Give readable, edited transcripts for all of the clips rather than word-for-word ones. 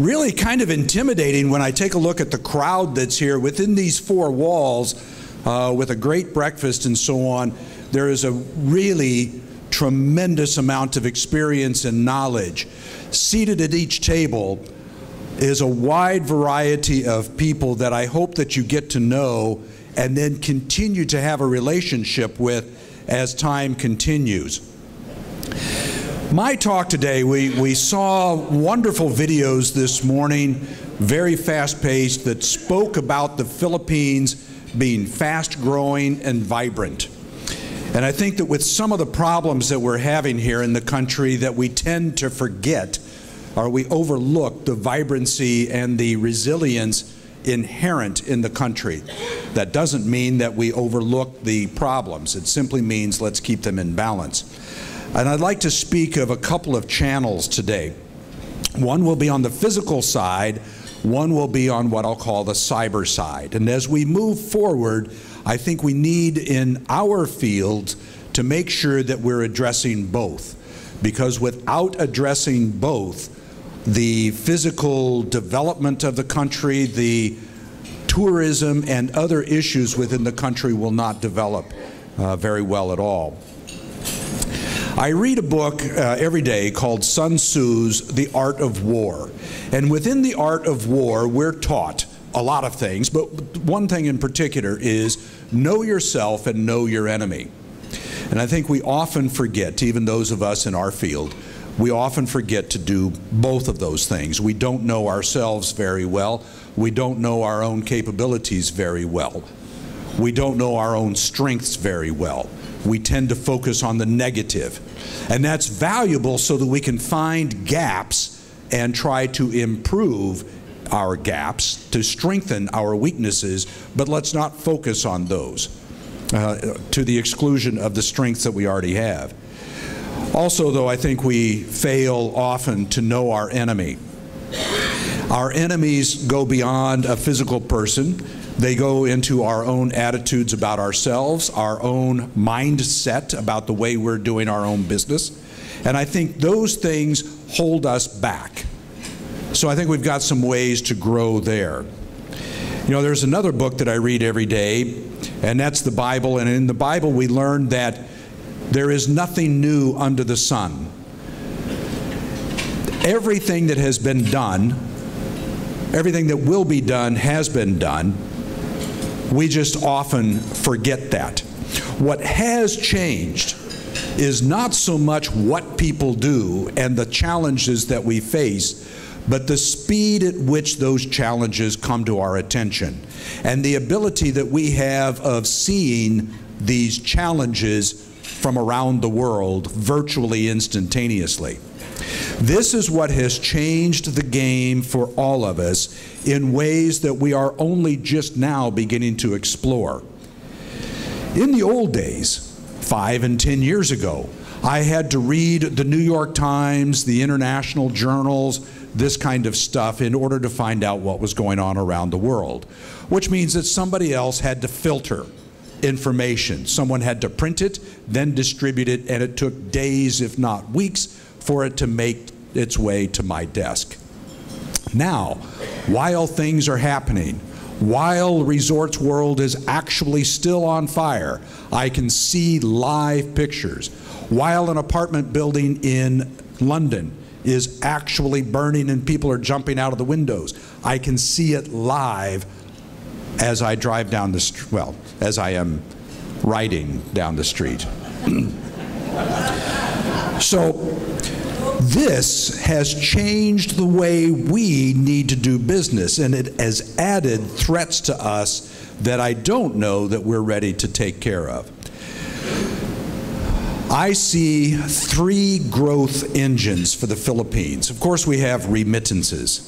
really kind of intimidating when I take a look at the crowd that's here within these four walls with a great breakfast and so on. There is a really tremendous amount of experience and knowledge. Seated at each table is a wide variety of people that I hope that you get to know and then continue to have a relationship with as time continues. My talk today, we saw wonderful videos this morning, very fast-paced, that spoke about the Philippines being fast-growing and vibrant. And I think that with some of the problems that we're having here in the country, that we tend to forget or we overlook the vibrancy and the resilience inherent in the country. That doesn't mean that we overlook the problems. It simply means let's keep them in balance. And I'd like to speak of a couple of channels today. One will be on the physical side, one will be on what I'll call the cyber side. And as we move forward, I think we need in our field to make sure that we're addressing both. Because without addressing both, the physical development of the country, the tourism and other issues within the country will not develop very well at all. I read a book every day called Sun Tzu's The Art of War. And within the art of war, we're taught a lot of things, but one thing in particular is know yourself and know your enemy. And I think we often forget, even those of us in our field, we often forget to do both of those things. We don't know ourselves very well. We don't know our own capabilities very well. We don't know our own strengths very well. We tend to focus on the negative. And that's valuable so that we can find gaps and try to improve our gaps, to strengthen our weaknesses, but let's not focus on those to the exclusion of the strengths that we already have. Also, though, I think we fail often to know our enemy. Our enemies go beyond a physical person. They go into our own attitudes about ourselves, our own mindset about the way we're doing our own business. And I think those things hold us back. So I think we've got some ways to grow there. You know, there's another book that I read every day, and that's the Bible. And in the Bible, we learn that there is nothing new under the sun. Everything that has been done, everything that will be done has been done. We just often forget that. What has changed is not so much what people do and the challenges that we face, but the speed at which those challenges come to our attention and the ability that we have of seeing these challenges from around the world virtually instantaneously. This is what has changed the game for all of us in ways that we are only just now beginning to explore. In the old days, 5 and 10 years ago, I had to read the New York Times, the international journals, this kind of stuff in order to find out what was going on around the world, which means that somebody else had to filter information. Someone had to print it, then distribute it, and it took days, if not weeks, for it to make its way to my desk. Now, while things are happening, while Resorts World is actually still on fire, I can see live pictures. While an apartment building in London is actually burning and people are jumping out of the windows, I can see it live as I drive down the street, well, as I am riding down the street. So this has changed the way we need to do business, and it has added threats to us that I don't know that we're ready to take care of. I see 3 growth engines for the Philippines. Of course, we have remittances.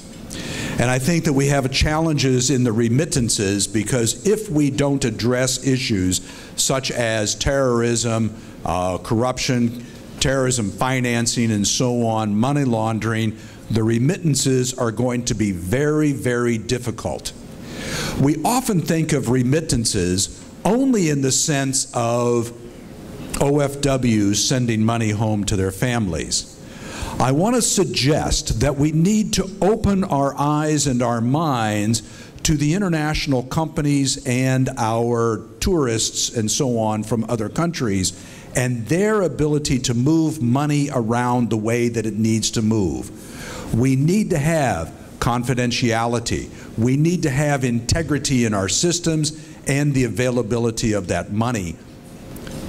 And I think that we have challenges in the remittances because if we don't address issues such as terrorism, corruption, terrorism financing, and so on, money laundering, the remittances are going to be very, very difficult. We often think of remittances only in the sense of OFWs sending money home to their families. I want to suggest that we need to open our eyes and our minds to the international companies and our tourists and so on from other countries and their ability to move money around the way that it needs to move. We need to have confidentiality. We need to have integrity in our systems and the availability of that money.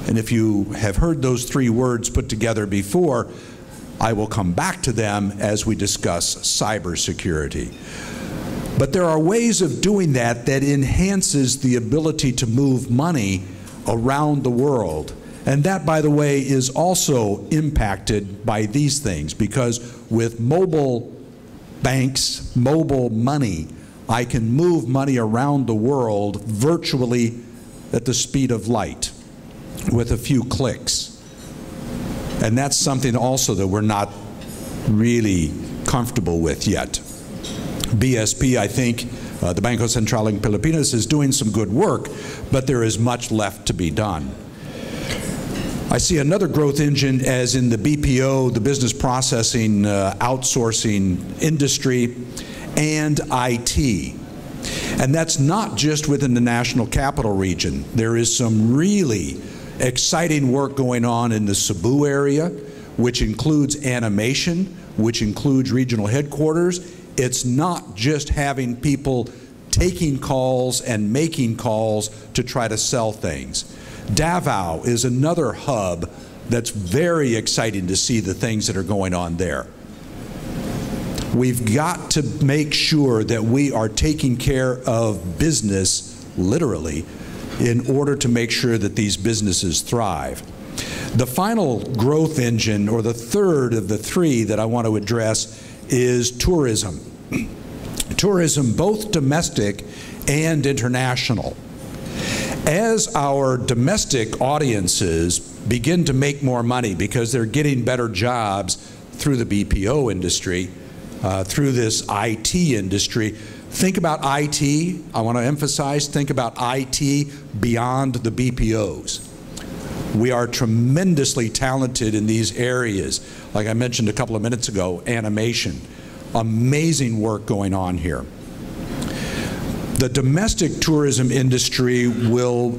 And if you have heard those three words put together before, I will come back to them as we discuss cybersecurity. But there are ways of doing that that enhances the ability to move money around the world. And that, by the way, is also impacted by these things, because with mobile banks, mobile money, I can move money around the world virtually at the speed of light with a few clicks. And that's something also that we're not really comfortable with yet. BSP, I think, the Banco Central in Pilipinas, is doing some good work, but there is much left to be done. I see another growth engine as in the BPO, the business processing outsourcing industry, and IT. And that's not just within the National Capital Region. There is some really exciting work going on in the Cebu area, which includes animation, which includes regional headquarters. It's not just having people taking calls and making calls to try to sell things. Davao is another hub that's very exciting to see the things that are going on there. We've got to make sure that we are taking care of business, literally, in order to make sure that these businesses thrive. The final growth engine, or the third of the three that I want to address, is tourism. Tourism, both domestic and international. As our domestic audiences begin to make more money because they're getting better jobs through the BPO industry, through this IT industry, think about IT, I want to emphasize, think about IT beyond the BPOs. We are tremendously talented in these areas. Like I mentioned a couple of minutes ago, animation. Amazing work going on here. The domestic tourism industry will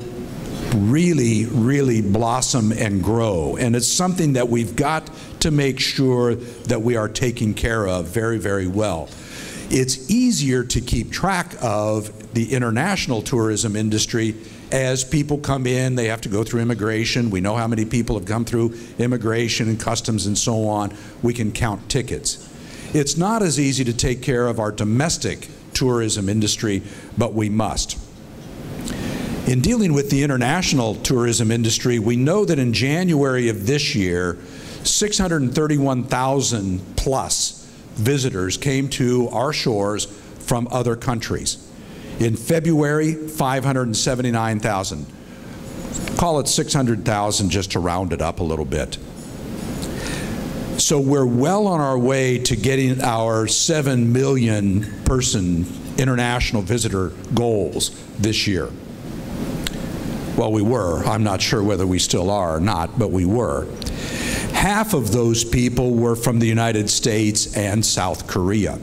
really, really blossom and grow. And it's something that we've got to make sure that we are taking care of very, very well. It's easier to keep track of the international tourism industry as people come in, they have to go through immigration. We know how many people have come through immigration and customs and so on. We can count tickets. It's not as easy to take care of our domestic tourism industry, but we must. In dealing with the international tourism industry, we know that in January of this year, 631,000 plus visitors came to our shores from other countries. In February, 579,000. Call it 600,000 just to round it up a little bit. So we're well on our way to getting our 7 million person international visitor goals this year. Well, we were. I'm not sure whether we still are or not, but we were. Half of those people were from the United States and South Korea.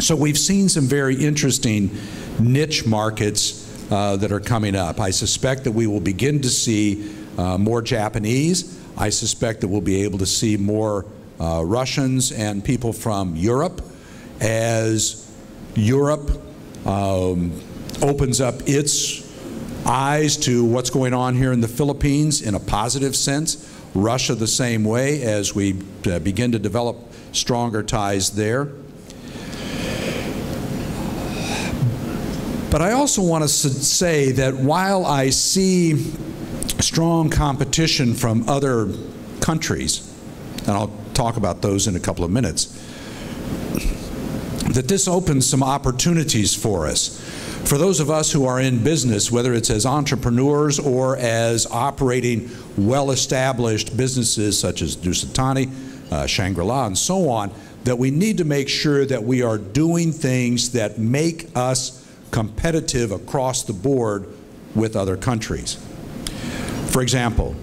So we've seen some very interesting niche markets that are coming up. I suspect that we will begin to see more Japanese. I suspect that we'll be able to see more Russians and people from Europe as Europe opens up its eyes to what's going on here in the Philippines in a positive sense. Russia the same way as we begin to develop stronger ties there. But I also want to say that while I see strong competition from other countries, and I'll talk about those in a couple of minutes, that this opens some opportunities for us. For those of us who are in business, whether it's as entrepreneurs or as operating well-established businesses such as Dusitani, Shangri-La, and so on, that we need to make sure that we are doing things that make us competitive across the board with other countries. For example,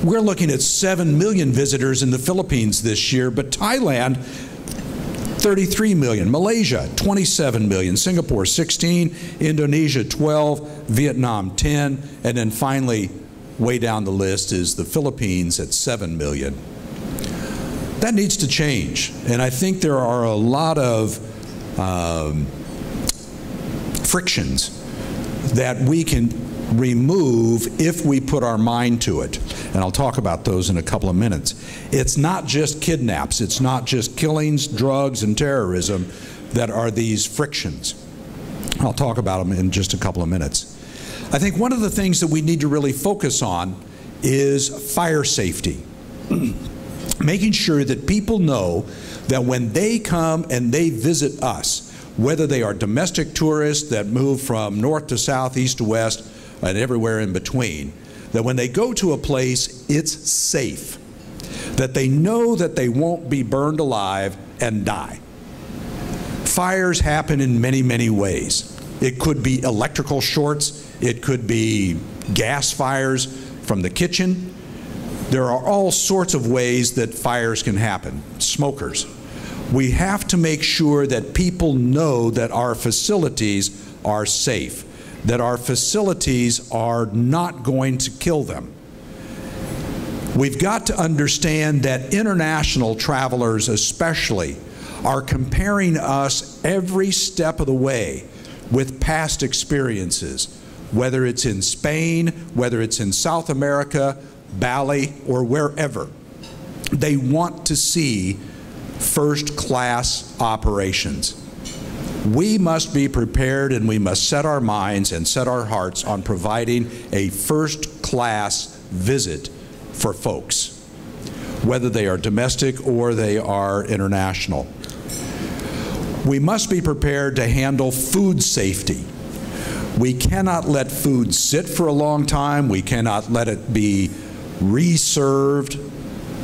We're looking at 7 million visitors in the Philippines this year, but Thailand, 33 million, Malaysia, 27 million, Singapore, 16, Indonesia, 12, Vietnam, 10, and then finally, way down the list is the Philippines at 7 million. That needs to change, and I think there are a lot of frictions that we can remove if we put our mind to it. And I'll talk about those in a couple of minutes. It's not just kidnaps, it's not just killings, drugs, and terrorism that are these frictions. I'll talk about them in just a couple of minutes. I think one of the things that we need to really focus on is fire safety. Making sure that people know that when they come and they visit us, whether they are domestic tourists that move from north to south, east to west, and everywhere in between, that when they go to a place, it's safe. That they know that they won't be burned alive and die. Fires happen in many, many ways. It could be electrical shorts. It could be gas fires from the kitchen. There are all sorts of ways that fires can happen. Smokers. We have to make sure that people know that our facilities are safe, that our facilities are not going to kill them. We've got to understand that international travelers especially are comparing us every step of the way with past experiences, whether it's in Spain, whether it's in South America, Bali, or wherever. They want to see first-class operations. We must be prepared, and we must set our minds and set our hearts on providing a first-class visit for folks, whether they are domestic or they are international. We must be prepared to handle food safety. We cannot let food sit for a long time. We cannot let it be reserved.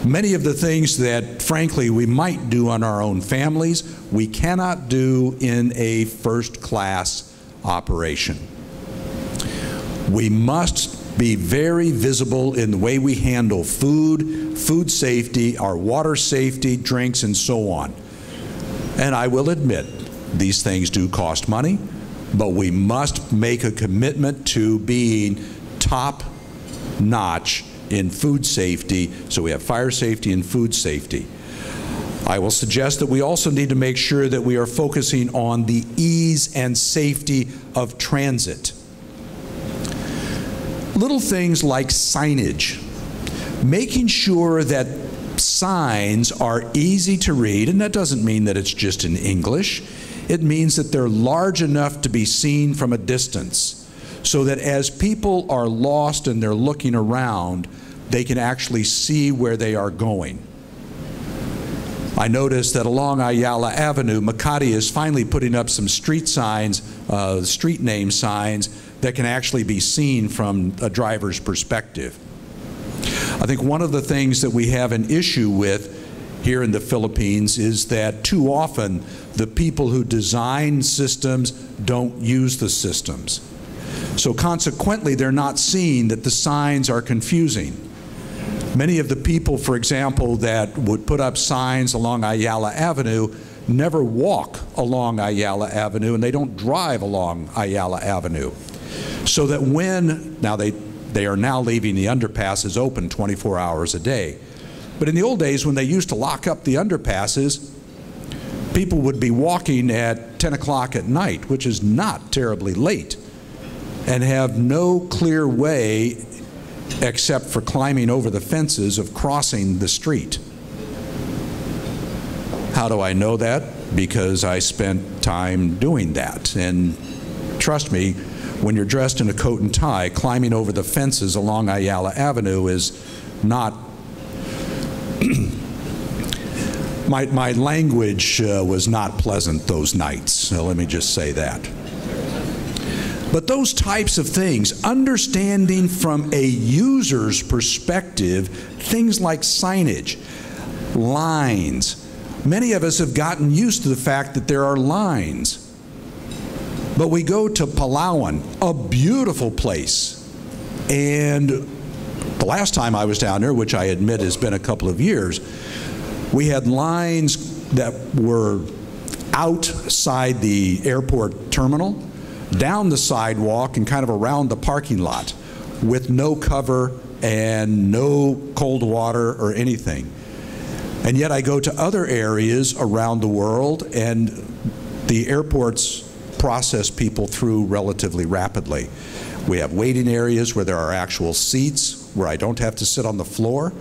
Many of the things that, frankly, we might do on our own families, we cannot do in a first-class operation. We must be very visible in the way we handle food, food safety, our water safety, drinks, and so on. And I will admit, these things do cost money, but we must make a commitment to being top-notch in food safety, so we have fire safety and food safety. I will suggest that we also need to make sure that we are focusing on the ease and safety of transit. Little things like signage, making sure that signs are easy to read, and that doesn't mean that it's just in English. It means that they're large enough to be seen from a distance, so that as people are lost and they're looking around, they can actually see where they are going. I noticed that along Ayala Avenue, Makati is finally putting up some street signs, street name signs, that can actually be seen from a driver's perspective. I think one of the things that we have an issue with here in the Philippines is that too often the people who design systems don't use the systems. So consequently, they're not seeing that the signs are confusing. Many of the people, for example, that would put up signs along Ayala Avenue never walk along Ayala Avenue, and they don't drive along Ayala Avenue. So that when, now they are now leaving the underpasses open 24 hours a day. But in the old days, when they used to lock up the underpasses, people would be walking at 10 o'clock at night, which is not terribly late, and have no clear way except for climbing over the fences of crossing the street. How do I know that? Because I spent time doing that. And trust me, when you're dressed in a coat and tie, climbing over the fences along Ayala Avenue is not my language was not pleasant those nights, so let me just say that. But those types of things, understanding from a user's perspective, things like signage, lines. Many of us have gotten used to the fact that there are lines. But we go to Palawan, a beautiful place, and The last time I was down there, which I admit has been a couple of years, we had lines that were outside the airport terminal, down the sidewalk, and kind of around the parking lot with no cover and no cold water or anything. And yet I go to other areas around the world, and the airports process people through relatively rapidly. We have waiting areas where there are actual seats, where I don't have to sit on the floor.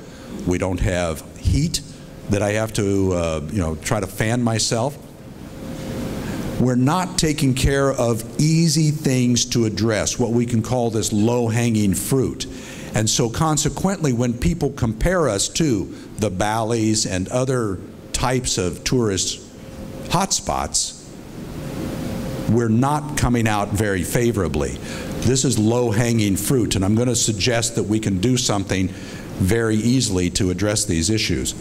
We don't have heat that I have to try to fan myself. We're not taking care of easy things to address, what we can call this low-hanging fruit. And so consequently, when people compare us to the Balis and other types of tourist hotspots, we're not coming out very favorably. This is low-hanging fruit, and I'm going to suggest that we can do something very easily to address these issues.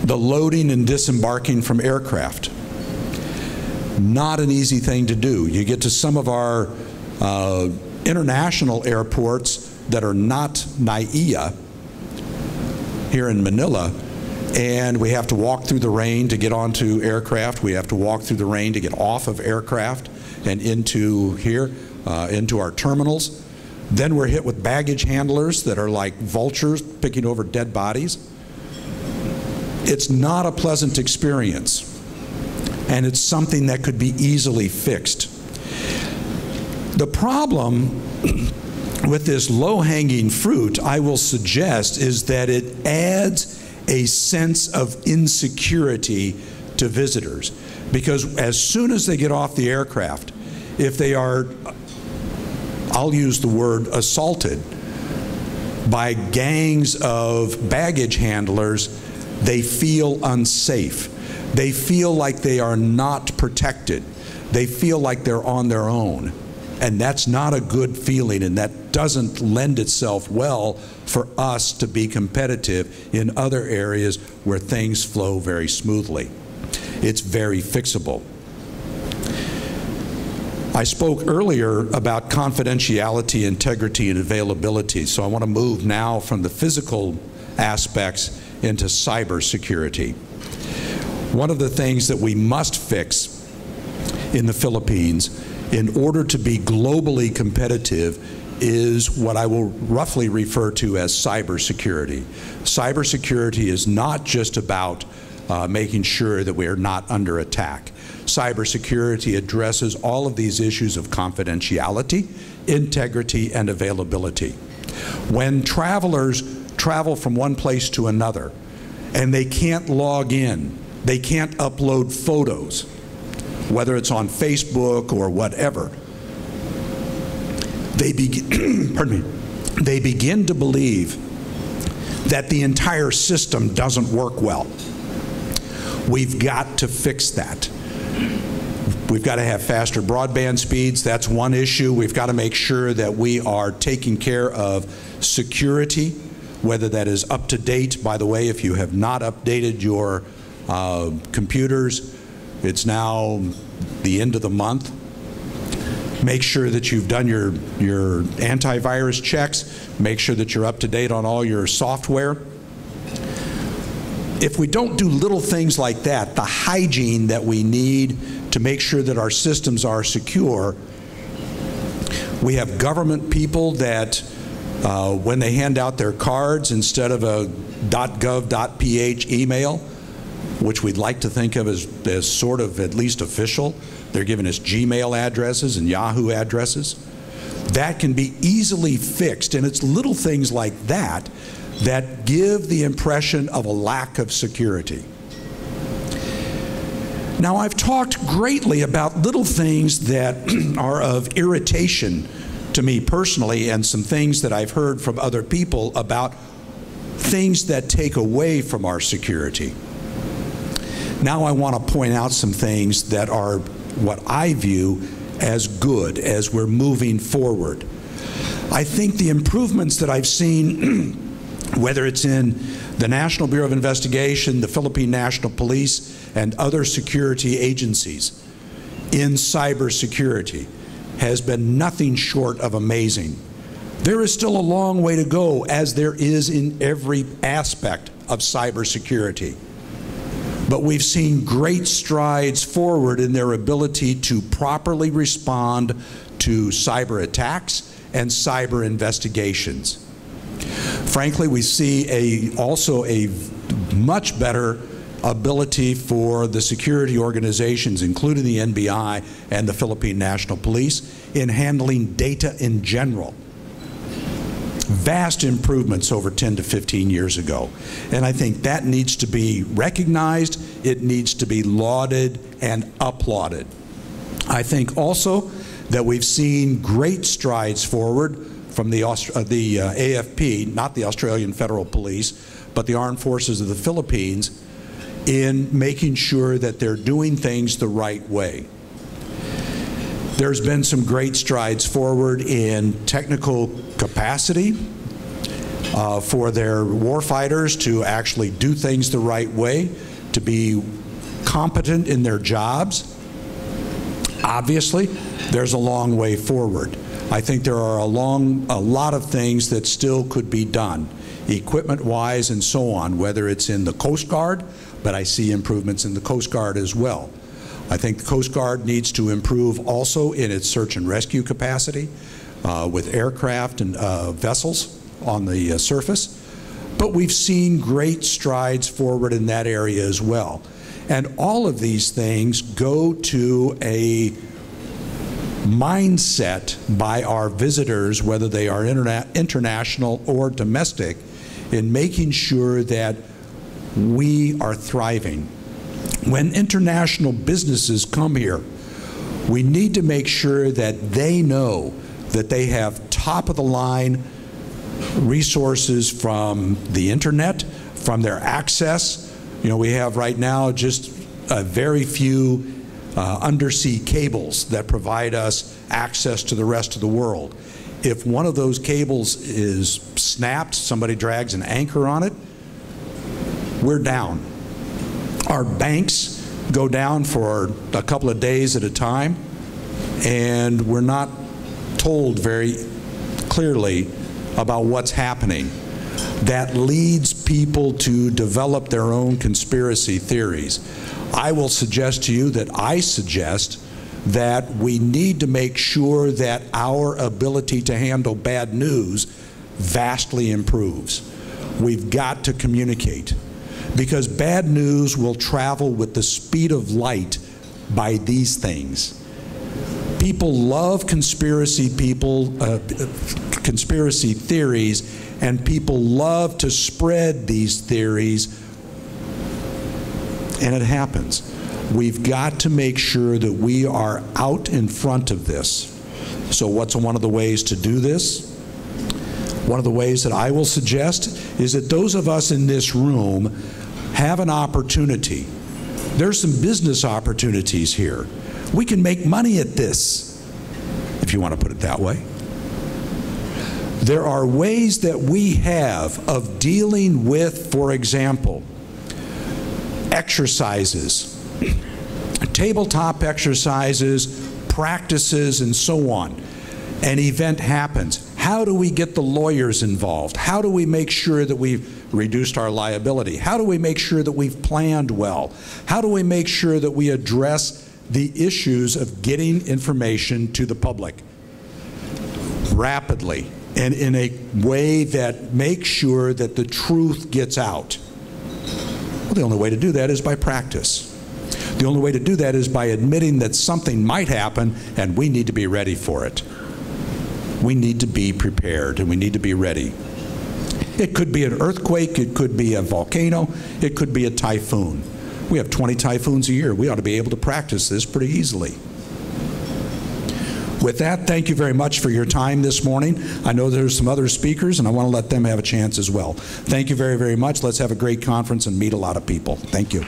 The loading and disembarking from aircraft. Not an easy thing to do. You get to some of our international airports that are not NAIA here in Manila, and we have to walk through the rain to get onto aircraft. We have to walk through the rain to get off of aircraft and into here, into our terminals. Then we're hit with baggage handlers that are like vultures picking over dead bodies. It's not a pleasant experience, and it's something that could be easily fixed. The problem with this low-hanging fruit, I will suggest, is that it adds a sense of insecurity to visitors. Because as soon as they get off the aircraft, if they are, I'll use the word assaulted, by gangs of baggage handlers, they feel unsafe. They feel like they are not protected. They feel like they're on their own. And that's not a good feeling, and that doesn't lend itself well for us to be competitive in other areas where things flow very smoothly. It's very fixable. I spoke earlier about confidentiality, integrity, and availability, so I want to move now from the physical aspects into cybersecurity. One of the things that we must fix in the Philippines in order to be globally competitive is what I will roughly refer to as cybersecurity. Cybersecurity is not just about making sure that we are not under attack. Cybersecurity addresses all of these issues of confidentiality, integrity, and availability. When travelers travel from one place to another and they can't log in, they can't upload photos, whether it's on Facebook or whatever, they begin, pardon me, they begin to believe that the entire system doesn't work well. We've got to fix that. We've got to have faster broadband speeds. That's one issue. We've got to make sure that we are taking care of security, whether that is up to date. By the way, if you have not updated your computers, it's now the end of the month. Make sure that you've done your antivirus checks. Make sure that you're up to date on all your software. If we don't do little things like that, the hygiene that we need to make sure that our systems are secure, we have government people that when they hand out their cards, instead of a .gov.ph email, which we'd like to think of as sort of at least official, they're giving us Gmail addresses and Yahoo addresses. That can be easily fixed, and it's little things like that that give the impression of a lack of security. Now, I've talked greatly about little things that are of irritation to me personally, and some things that I've heard from other people about things that take away from our security. Now I want to point out some things that are what I view as good as we're moving forward. I think the improvements that I've seen, whether it's in the National Bureau of Investigation, the Philippine National Police, and other security agencies in cybersecurity, has been nothing short of amazing. There is still a long way to go, as there is in every aspect of cybersecurity. But we've seen great strides forward in their ability to properly respond to cyber attacks and cyber investigations. Frankly, we see also a much better ability for the security organizations, including the NBI and the Philippine National Police, in handling data in general. Vast improvements over 10 to 15 years ago. And I think that needs to be recognized, it needs to be lauded and applauded. I think also that we've seen great strides forward from the AFP, not the Australian Federal Police, but the Armed Forces of the Philippines, in making sure that they're doing things the right way. There's been some great strides forward in technical capacity for their warfighters to actually do things the right way, to be competent in their jobs. Obviously, there's a long way forward. I think there are a lot of things that still could be done, equipment-wise and so on, whether it's in the Coast Guard, but I see improvements in the Coast Guard as well. I think the Coast Guard needs to improve also in its search and rescue capacity with aircraft and vessels on the surface. But we've seen great strides forward in that area as well. And all of these things go to a mindset by our visitors, whether they are international or domestic, in making sure that we are thriving. When international businesses come here, we need to make sure that they know that they have top-of-the-line resources from the internet, from their access. You know, we have right now just very few undersea cables that provide us access to the rest of the world. If one of those cables is snapped, somebody drags an anchor on it, we're down. Our banks go down for a couple of days at a time, and we're not told very clearly about what's happening. That leads people to develop their own conspiracy theories. I will suggest to you that I suggest that we need to make sure that our ability to handle bad news vastly improves. We've got to communicate, because bad news will travel with the speed of light by these things. People love conspiracy theories, and people love to spread these theories, and it happens. We've got to make sure that we are out in front of this. So what's one of the ways to do this? One of the ways that I will suggest is that those of us in this room have an opportunity. There's some business opportunities here. We can make money at this, if you want to put it that way. There are ways that we have of dealing with, for example, exercises, tabletop exercises, practices, and so on. An event happens. How do we get the lawyers involved? How do we make sure that we've reduced our liability? How do we make sure that we've planned well? How do we make sure that we address the issues of getting information to the public rapidly and in a way that makes sure that the truth gets out? Well, the only way to do that is by practice. The only way to do that is by admitting that something might happen and we need to be ready for it. We need to be prepared and we need to be ready. It could be an earthquake, it could be a volcano, it could be a typhoon. We have 20 typhoons a year. We ought to be able to practice this pretty easily. With that, thank you very much for your time this morning. I know there's some other speakers, and I want to let them have a chance as well. Thank you very, very much. Let's have a great conference and meet a lot of people. Thank you.